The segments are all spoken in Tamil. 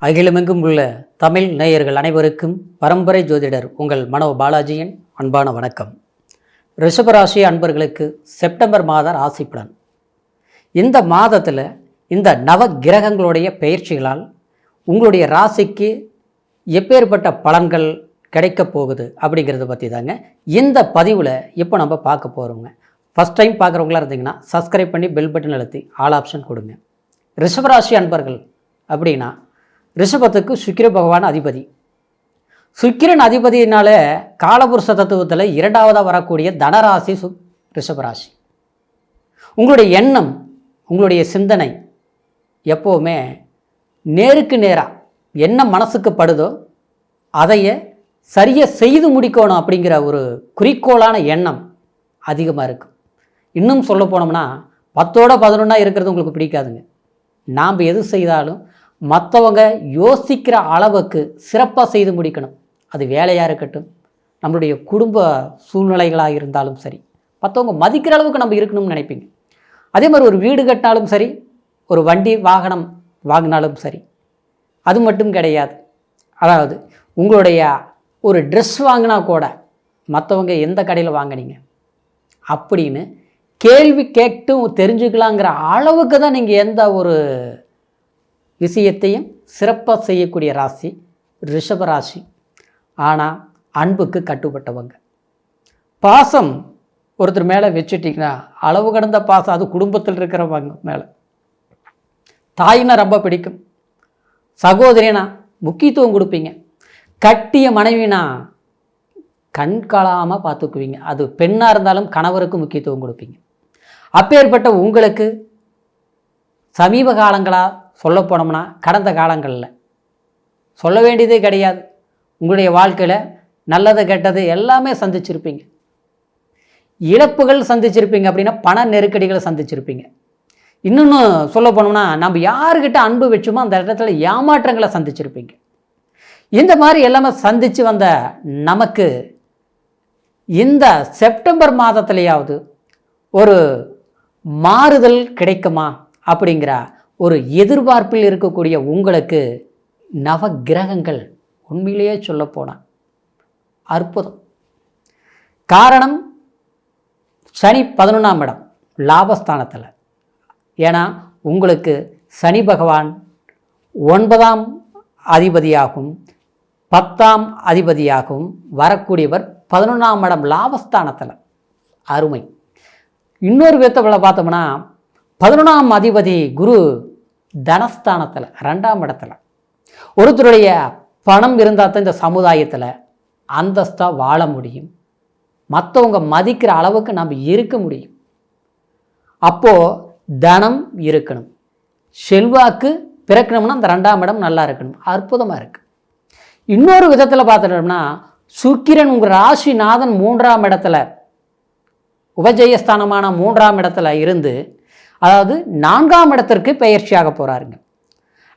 அகிலமெங்கும் உள்ள தமிழ் நேயர்கள் அனைவருக்கும் பரம்பரை ஜோதிடர் உங்கள் மனோ பாலாஜியின் அன்பான வணக்கம். ரிஷபராசி அன்பர்களுக்கு செப்டம்பர் மாத ராசி பலன். இந்த மாதத்தில் இந்த நவ கிரகங்களுடைய பெயர்ச்சிகளால் உங்களுடைய ராசிக்கு எப்பேற்பட்ட பலன்கள் கிடைக்க போகுது அப்படிங்கிறத பற்றி தாங்க இந்த பதிவில் இப்போ நம்ம பார்க்க போகிறோங்க. ஃபஸ்ட் டைம் பார்க்குறவங்களா இருந்தீங்கன்னா சப்ஸ்கிரைப் பண்ணி பெல் பட்டன் அழுத்தி ஆல் ஆப்ஷன் கொடுங்க. ரிஷபராசி அன்பர்கள் அப்படின்னா ரிஷபத்துக்கு சுக்கிர பகவான் அதிபதி. சுக்கிரன் அதிபதியினால காலபுருஷ தத்துவத்தில் இரண்டாவதாக வரக்கூடிய தனராசி ரிஷபராசி. உங்களுடைய எண்ணம், உங்களுடைய சிந்தனை எப்போவுமே நேருக்கு நேராக என்ன மனசுக்கு படுதோ அதையே சரியாக செய்து முடிக்கணும் அப்படிங்கிற ஒரு குறிக்கோளான எண்ணம் அதிகமாக இருக்கும். இன்னும் சொல்ல போனோம்னா 10ஓட 11 இருக்கிறது உங்களுக்கு பிடிக்காதுங்க. நாம் எது செய்தாலும் மற்றவங்க யோசிக்கிற அளவுக்கு சிறப்பாக செய்து முடிக்கணும். அது வேலையாக இருக்கட்டும், நம்மளுடைய குடும்ப சூழ்நிலைகளாக இருந்தாலும் சரி, மற்றவங்க மதிக்கிற அளவுக்கு நம்ம இருக்கணும்னு நினைப்பீங்க. அதே மாதிரி ஒரு வீடு கட்டினாலும் சரி, ஒரு வண்டி வாகனம் வாங்கினாலும் சரி, அது மட்டும் கிடையாது. அதாவது உங்களுடைய ஒரு ட்ரெஸ் வாங்கினா கூட மற்றவங்க எந்த கடையில் வாங்கினீங்க அப்படின்னு கேள்வி கேட்டும் தெரிஞ்சுக்கலாங்கிற அளவுக்கு தான் நீங்கள் எந்த ஒரு விஷயத்தையும் சிறப்பாக செய்யக்கூடிய ராசி ரிஷபராசி. ஆனால் அன்புக்கு கட்டுப்பட்டவங்க. பாசம் ஒருத்தர் மேலே வச்சுட்டிங்கன்னா அளவு கடந்த பாசம், அது குடும்பத்தில் இருக்கிறவங்க மேலே. தாயினா ரொம்ப பிடிக்கும், சகோதரினா முக்கியத்துவம் கொடுப்பீங்க, கட்டிய மனைவினா கண்காளாமல் பார்த்துக்குவீங்க. அது பெண்ணாக இருந்தாலும் கணவருக்கு முக்கியத்துவம் கொடுப்பீங்க. அப்பேற்பட்ட உங்களுக்கு சமீப காலங்களாக சொல்ல போனோம்னா கடந்த காலங்களில் சொல்ல வேண்டியதே கிடையாது. உங்களுடைய வாழ்க்கையில் நல்லது கெட்டது எல்லாமே சந்திச்சிருப்பீங்க. இழப்புகள் சந்திச்சிருப்பீங்க, அப்படின்னா பண நெருக்கடிகளை சந்திச்சிருப்பீங்க. இன்னொன்று சொல்ல போனோம்னா நம்ம யாருக்கிட்ட அன்பு வச்சோமோ அந்த இடத்துல ஏமாற்றங்களை சந்திச்சிருப்பீங்க. இந்த மாதிரி எல்லாமே சந்தித்து வந்த நமக்கு இந்த செப்டம்பர் மாதத்துலையாவது ஒரு மாறுதல் கிடைக்குமா அப்படிங்கிற ஒரு எதிர்பார்ப்பில் இருக்கக்கூடிய உங்களுக்கு நவ கிரகங்கள் உண்மையிலேயே சொல்லப்போனால் அற்புதம். காரணம், சனி 11ஆம் இடம் லாபஸ்தானத்தில். ஏன்னா உங்களுக்கு சனி பகவான் 9ஆம் அதிபதியாகவும் 10ஆம் அதிபதியாகவும் வரக்கூடியவர் 11ஆம் இடம் லாபஸ்தானத்தில். அருமை. இன்னொரு விதத்தில் பார்த்தோம்னா 11ஆம் அதிபதி குரு தனஸ்தானத்தில் 2ஆம் இடத்துல. ஒருத்தருடைய பணம் இருந்தால் தான் இந்த சமுதாயத்தில் அந்தஸ்தாக வாழ முடியும், மற்றவங்க மதிக்கிற அளவுக்கு நம்ம இருக்க முடியும். அப்போது தனம் இருக்கணும், செல்வாக்கு பிறக்கணும்னா அந்த 2ஆம் இடம் நல்லா இருக்கணும். அற்புதமாக இருக்குது. இன்னொரு விதத்தில் பார்த்துட்டோம்னா சுக்கிரன் உங்கள் ராசிநாதன் 3ஆம் இடத்துல, உபஜயஸ்தானமான 3ஆம் இடத்துல இருந்து, அதாவது 4ஆம் இடத்திற்கு பெயர்ச்சியாக போகிறாருங்க.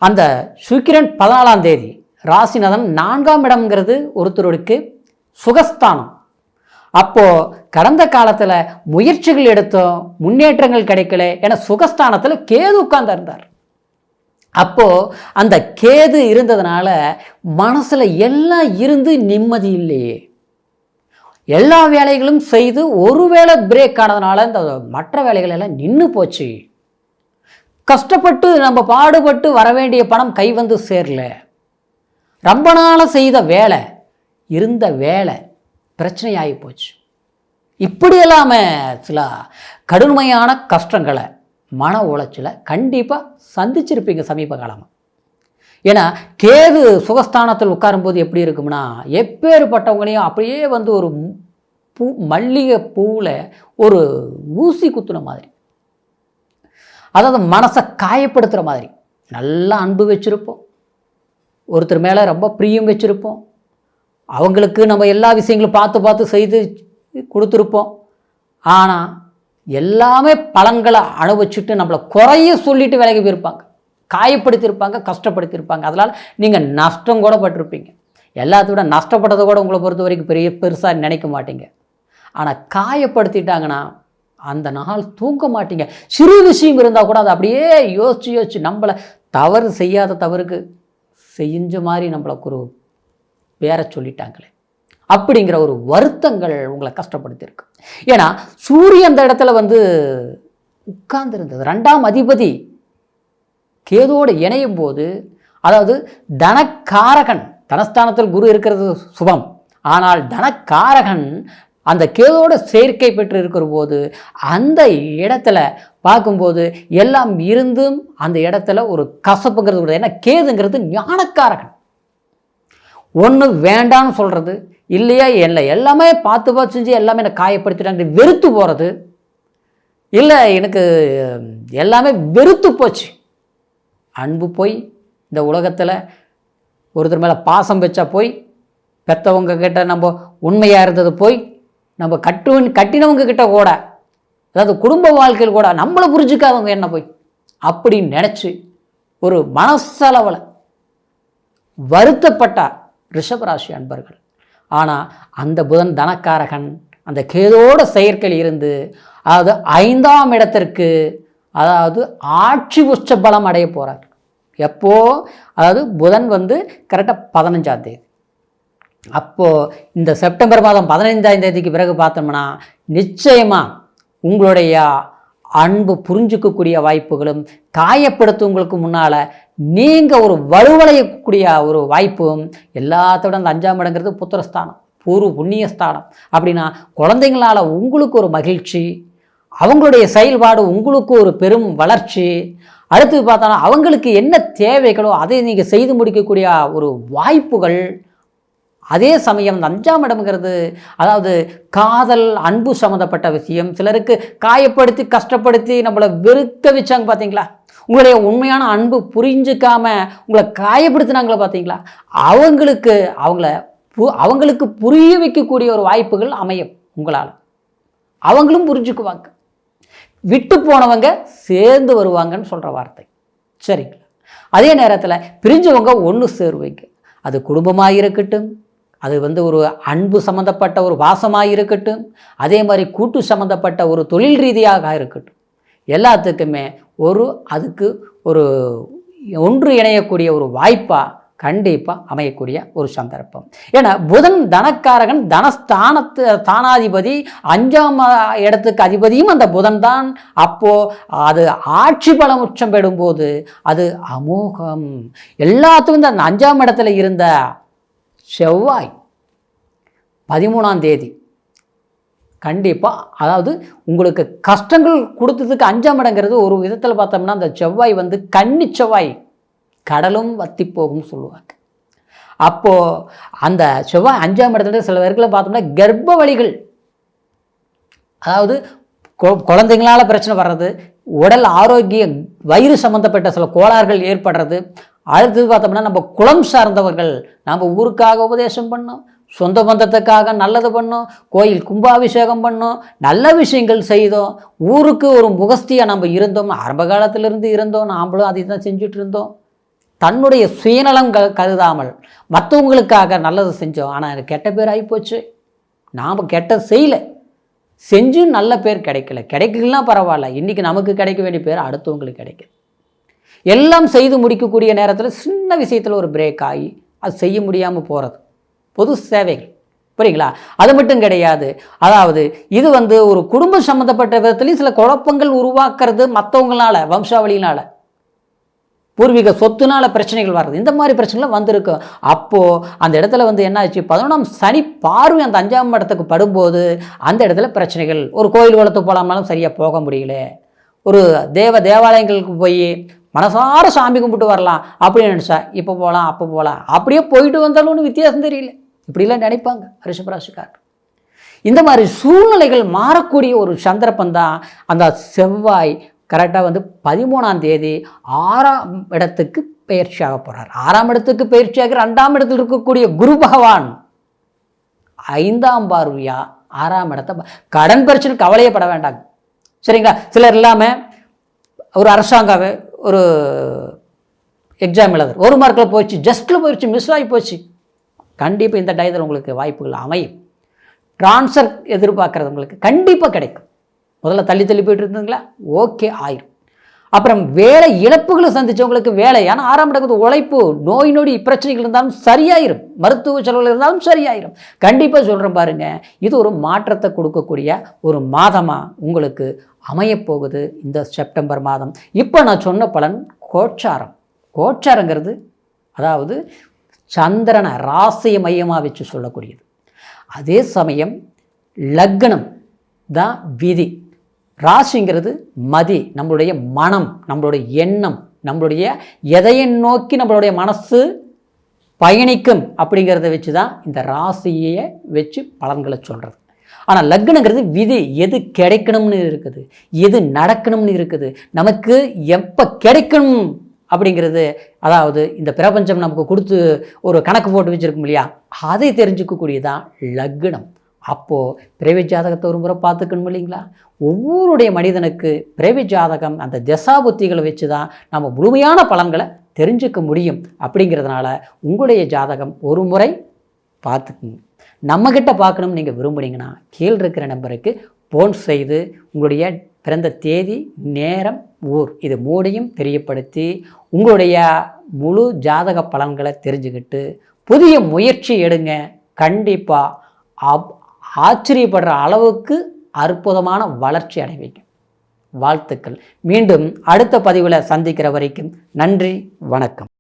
அந்த சுக்கிரன் 14ஆம் தேதி ராசிநாதன் 4ஆம் இடம்ங்கிறது ஒருத்தருக்கு சுகஸ்தானம். அப்போது கடந்த காலத்தில் முயற்சிகள் எடுத்தோம், முன்னேற்றங்கள் கிடைக்கல, ஏன்னா சுகஸ்தானத்தில் கேது உட்கார்ந்து இருந்தார். அப்போது அந்த கேது இருந்ததுனால மனசில் எல்லாம் இருந்து நிம்மதி இல்லையே. எல்லா வேலைகளும் செய்து ஒரு வேளை பிரேக் ஆனதுனால இந்த மற்ற வேலைகள் எல்லாம் நின்று போச்சு. கஷ்டப்பட்டு நம்ம பாடுபட்டு வர வேண்டிய பணம் கை வந்து சேரல. ரொம்ப நாளாக செய்த வேலை, இருந்த வேலை பிரச்சனையாகி போச்சு. இப்படி இல்லாமல் சில கடுமையான கஷ்டங்களை, மன உளைச்சலை கண்டிப்பாக சந்திச்சிருப்பீங்க சமீப காலமாக. ஏன்னா கேது சுகஸ்தானத்தில் உட்காரும்போது எப்படி இருக்கும்னா, எப்பேற்பட்டவங்களையும் அப்படியே வந்து ஒரு பூ, மல்லிகை பூவில் ஒரு ஊசி குத்துன மாதிரி, அதாவது மனசை காயப்படுத்துகிற மாதிரி. நல்லா அன்பு வச்சுருப்போம், ஒருத்தர் மேலே ரொம்ப பிரியம் வச்சுருப்போம், அவங்களுக்கு நம்ம எல்லா விஷயங்களும் பார்த்து பார்த்து செய்து கொடுத்துருப்போம். ஆனால் எல்லாமே பலன்களை அனுபவிச்சுட்டு நம்மளை குறைய சொல்லிட்டு விலகி போயிருப்பாங்க, காயப்படுத்தியிருப்பாங்க, கஷ்டப்படுத்தியிருப்பாங்க. அதனால் நீங்கள் நஷ்டம் கூட பட்டிருப்பீங்க. எல்லாத்த விட நஷ்டப்பட்டதை கூட உங்களை பொறுத்த வரைக்கும் பெருசாக நினைக்க மாட்டீங்க. ஆனால் காயப்படுத்திட்டாங்கன்னா அந்த நாள் தூங்க மாட்டீங்க. சிறு விஷயம் இருந்தால் கூட அதை அப்படியே யோசித்து நம்மளை தவறு செய்யாத தவறுக்கு செஞ்ச மாதிரி நம்மளுக்கு ஒரு வேற சொல்லிட்டாங்களே அப்படிங்கிற ஒரு வருத்தங்கள் உங்களை கஷ்டப்படுத்தியிருக்கு. ஏன்னா சூரியன் அந்த இடத்துல வந்து உட்கார்ந்துருந்தது. 2ஆம் அதிபதி கேதோடு இணையும் போது, அதாவது தனக்காரகன், தனஸ்தானத்தில் குரு இருக்கிறது சுபம், ஆனால் தனக்காரகன் அந்த கேதோட சேர்க்கை பெற்று இருக்கிற போது அந்த இடத்துல பார்க்கும்போது எல்லாம் இருந்தும் அந்த இடத்துல ஒரு கசப்புங்கிறது. ஏன்னா கேதுங்கிறது ஞானக்காரகன். ஒன்று வேண்டான்னு சொல்கிறது, இல்லையா இல்லை எல்லாமே பார்த்து செஞ்சு எல்லாமே என்னை காயப்படுத்திட்டாங்க வெறுத்து போகிறது, இல்லை எனக்கு எல்லாமே வெறுத்து போச்சு. அன்பு போய் இந்த உலகத்தில் ஒருத்தர் மேலே பாசம் வச்சா போய், பெற்றவங்க கிட்ட நம்ம உண்மையாக இருந்தது போய், நம்ம கட்டினவங்க கிட்ட கூட, அதாவது குடும்ப வாழ்க்கையில் கூட நம்மளை புரிஞ்சுக்காதவங்க என்ன போய் அப்படின்னு நினச்சி ஒரு மனசளவில் வருத்தப்பட்டார் ரிஷபராசி அன்பர்கள். ஆனால் அந்த புதன் தனக்காரகன் அந்த கேதோட செயற்கையில் இருந்து, அதாவது 5ஆம் இடத்திற்கு, அதாவது ஆட்சி உச்ச பலம் அடைய போகிறார். எப்போ? அதாவது புதன் வந்து கரெக்டாக 15ஆம் தேதி. அப்போது இந்த செப்டம்பர் மாதம் 15ஆம் தேதிக்கு பிறகு பார்த்தோம்னா நிச்சயமாக உங்களுடைய அன்பு புரிஞ்சுக்கக்கூடிய வாய்ப்புகளும், காயப்படுத்துவங்களுக்கு முன்னால் நீங்கள் ஒரு வலுவடையக்கூடிய ஒரு வாய்ப்பும், எல்லாத்தோட அந்த 5ஆம் இடங்கிறது புத்திரஸ்தானம், பூர்வ புண்ணியஸ்தானம். அப்படின்னா குழந்தைங்களால் உங்களுக்கு ஒரு மகிழ்ச்சி, அவங்களுடைய செயல்பாடு உங்களுக்கு ஒரு பெரும் வளர்ச்சி. அடுத்து பார்த்தோன்னா அவங்களுக்கு என்ன தேவைகளோ அதை நீங்கள் செய்து முடிக்கக்கூடிய ஒரு வாய்ப்புகள். அதே சமயம் அந்த 5ஆம் இடம்ங்கிறது, அதாவது காதல் அன்பு சம்மந்தப்பட்ட விஷயம். சிலருக்கு காயப்படுத்தி கஷ்டப்படுத்தி நம்மளை வெறுக்க வச்சாங்க பார்த்தீங்களா, உங்களுடைய உண்மையான அன்பு புரிஞ்சுக்காம உங்களை காயப்படுத்தினாங்களே பார்த்தீங்களா, அவங்களுக்கு புரிய வைக்கக்கூடிய ஒரு வாய்ப்புகள் அமையும் உங்களால். அவங்களும் புரிஞ்சுக்குவாங்க, விட்டு போனவங்க சேர்ந்து வருவாங்கன்னு சொல்கிற வார்த்தை சரிங்களா. அதே நேரத்தில் பிரிஞ்சவங்க ஒன்று சேருவீங்க. அது குடும்பமாக இருக்கட்டும், அது வந்து ஒரு அன்பு சம்மந்தப்பட்ட ஒரு வாசமாக இருக்கட்டும், அதே மாதிரி கூட்டு சம்மந்தப்பட்ட ஒரு தொழில் ரீதியாக இருக்கட்டும், எல்லாத்துக்குமே அதுக்கு ஒரு ஒன்று இணையக்கூடிய ஒரு வாய்ப்பாக கண்டிப்பாக அமையக்கூடிய ஒரு சந்தர்ப்பம். ஏன்னா புதன் தனக்காரகன், தானாதிபதி, 5ஆம் இடத்துக்கு அதிபதியும் அந்த புதன் தான். அப்போது அது ஆட்சி பலம் உச்சம் பெறும்போது அது அமோகம். எல்லாத்துக்கும் அந்த 5ஆம் இடத்துல இருந்த செவ்வாய் 13ஆம் தேதி கண்டிப்பாக, அதாவது உங்களுக்கு கஷ்டங்கள் கொடுத்ததுக்கு 5ஆம் இடங்கிறது ஒரு விதத்தில் பார்த்தோம்னா அந்த செவ்வாய் வந்து கன்னி செவ்வாய், கடலும் வத்தி போகும் சொல்லுவாங்க. அப்போது அந்த செவ்வாய் 5ஆம் இடத்துல சில பேர்களை பார்த்தோம்னா கர்ப்ப வலிகள், அதாவது குழந்தைங்களால் பிரச்சனை வர்றது, உடல் ஆரோக்கியம் வயிறு சம்மந்தப்பட்ட சில கோளாறுகள் ஏற்படுறது. அடுத்தது பார்த்தோம்னா நம்ம குலம் சார்ந்தவர்கள், நம்ம ஊருக்காக உபதேசம் பண்ணோம், சொந்த பந்தத்துக்காக நல்லது பண்ணோம், கோயில் கும்பாபிஷேகம் பண்ணோம், நல்ல விஷயங்கள் செய்தோம், ஊருக்கு ஒரு முகஸ்தியாக நம்ம இருந்தோம், ஆரம்ப காலத்திலிருந்து இருந்தோம், நாம்ளும் அதை தான் செஞ்சுட்டு இருந்தோம். தன்னுடைய சுயநலம் கருதாமல் மற்றவங்களுக்காக நல்லது செஞ்சோம். ஆனால் எனக்கு கெட்ட பேர் ஆகிப்போச்சு. நாம் கெட்ட செய்யலை, செஞ்சும் நல்ல பேர் கிடைக்கலன்னா பரவாயில்ல, இன்றைக்கி நமக்கு கிடைக்க வேண்டிய பேர் அடுத்தவங்களுக்கு கிடைக்கும். எல்லாம் செய்து முடிக்கக்கூடிய நேரத்தில் சின்ன விஷயத்தில் ஒரு பிரேக் ஆகி அது செய்ய முடியாமல் போகிறது பொது சேவைகள், புரியுங்களா? அது மட்டும் கிடையாது. அதாவது இது வந்து ஒரு குடும்ப சம்மந்தப்பட்ட விதத்துலையும் சில குழப்பங்கள் உருவாக்குறது, மற்றவங்களால வம்சாவளியினால் பூர்வீக சொத்துனால பிரச்சனைகள் வர்றது, இந்த மாதிரி பிரச்சனைகள் வந்திருக்கும். அப்போது அந்த இடத்துல வந்து என்ன ஆச்சு, 11ஆம் சனி பார்வை அந்த 5ஆம் இடத்துக்கு படும்போது அந்த இடத்துல பிரச்சனைகள். ஒரு கோயில் குளத்துக்கு போகலாம்னாலும் சரியாக போக முடியல, ஒரு தேவாலயங்களுக்கு போய் மனசார சாமி கும்பிட்டு வரலாம் அப்படின்னு நினச்சா இப்போ போகலாம் அப்போ போகலாம், அப்படியே போயிட்டு வந்தாலும் ஒன்றும் வித்தியாசம் தெரியல, இப்படிலாம் நினைப்பாங்க ரிஷபராசிக்காரர். இந்த மாதிரி சூழ்நிலைகள் மாறக்கூடிய ஒரு சந்தர்ப்பம் தான் அந்த செவ்வாய் கரெக்டாக வந்து 13ஆம் தேதி 6ஆம் இடத்துக்கு பயிற்சியாக போகிறார். 6ஆம் இடத்துக்கு பயிற்சியாக 2ஆம் இடத்தில் இருக்கக்கூடிய குரு பகவான் 5ஆம் பார்வையா 6ஆம் இடத்தை, கடன் பிரச்சனை கவலையப்பட வேண்டாங்க சரிங்களா. சிலர் இல்லாமல் ஒரு அரசாங்கம் ஒரு எக்ஸாம் எழுதுற 1 மார்க்கில் போயிடுச்சு, ஜஸ்ட்டில் போயிடுச்சு, மிஸ் ஆகி போச்சு, கண்டிப்பாக இந்த டயத்தில் உங்களுக்கு வாய்ப்புகள் அமையும். ட்ரான்ஸ்ஃபர் எதிர்பார்க்குறது உங்களுக்கு கண்டிப்பாக கிடைக்கும். முதல்ல தள்ளி போயிட்டு இருந்தீங்களா, ஓகே ஆயிரும். அப்புறம் வேலை இழப்புகளை சந்தித்தவங்களுக்கு வேலை. ஆனால் 6ஆம் இடங்கிறது உழைப்பு, நோய் நொடி பிரச்சனைகள் இருந்தாலும் சரியாயிரும், மருத்துவ செலவுகள் இருந்தாலும் சரியாயிரும். கண்டிப்பாக சொல்கிறேன் பாருங்கள், இது ஒரு மாற்றத்தை கொடுக்கக்கூடிய ஒரு மாதமாக உங்களுக்கு அமையப்போகுது இந்த செப்டம்பர் மாதம். இப்போ நான் சொன்ன பலன் கோச்சாரம். கோச்சாரங்கிறது அதாவது சந்திரனை ராசியை மையமாக வச்சு சொல்லக்கூடியது. அதே சமயம் லக்னம் தான் விதி. ராசிங்கிறது மதி, நம்மளுடைய மனம், நம்மளுடைய எண்ணம், நம்மளுடைய எதையை நோக்கி நம்மளுடைய மனசு பயணிக்கும் அப்படிங்கிறத வச்சு தான் இந்த ராசியை வச்சு பலன்களை சொல்கிறது. ஆனால் லக்னங்கிறது விதி, எது கிடைக்கணும்னு இருக்குது, எது நடக்கணும்னு இருக்குது, நமக்கு எப்போ கிடைக்கணும் அப்படிங்கிறது, அதாவது இந்த பிரபஞ்சம் நமக்கு கொடுத்து ஒரு கணக்கு போட்டு வச்சுருக்கும் இல்லையா, அதை தெரிஞ்சுக்கக்கூடியதான் லக்னம். அப்போது பிறவி ஜாதகத்தை ஒரு முறை பார்த்துக்கணும் இல்லைங்களா. ஒவ்வொருடைய மனிதனுக்கு பிறவி ஜாதகம் அந்த தசாபுத்திகளை வச்சு தான் நம்ம முழுமையான பலன்களை தெரிஞ்சுக்க முடியும். அப்படிங்கிறதுனால உங்களுடைய ஜாதகம் ஒரு முறை பார்த்துக்குங்க. நம்மக்கிட்ட பார்க்கணும்னு நீங்கள் விரும்புனீங்கன்னா கீழே இருக்கிற நம்பருக்கு ஃபோன் செய்து உங்களுடைய பிறந்த தேதி, நேரம், ஊர் இது மூடையும் தெரியப்படுத்தி உங்களுடைய முழு ஜாதக பலன்களை தெரிஞ்சுக்கிட்டு புதிய முயற்சி எடுங்க. கண்டிப்பாக ஆச்சரியப்படுற அளவுக்கு அற்புதமான வளர்ச்சி அடைவீங்க. வாழ்த்துக்கள். மீண்டும் அடுத்த பதிவில் சந்திக்கிற வரைக்கும் நன்றி, வணக்கம்.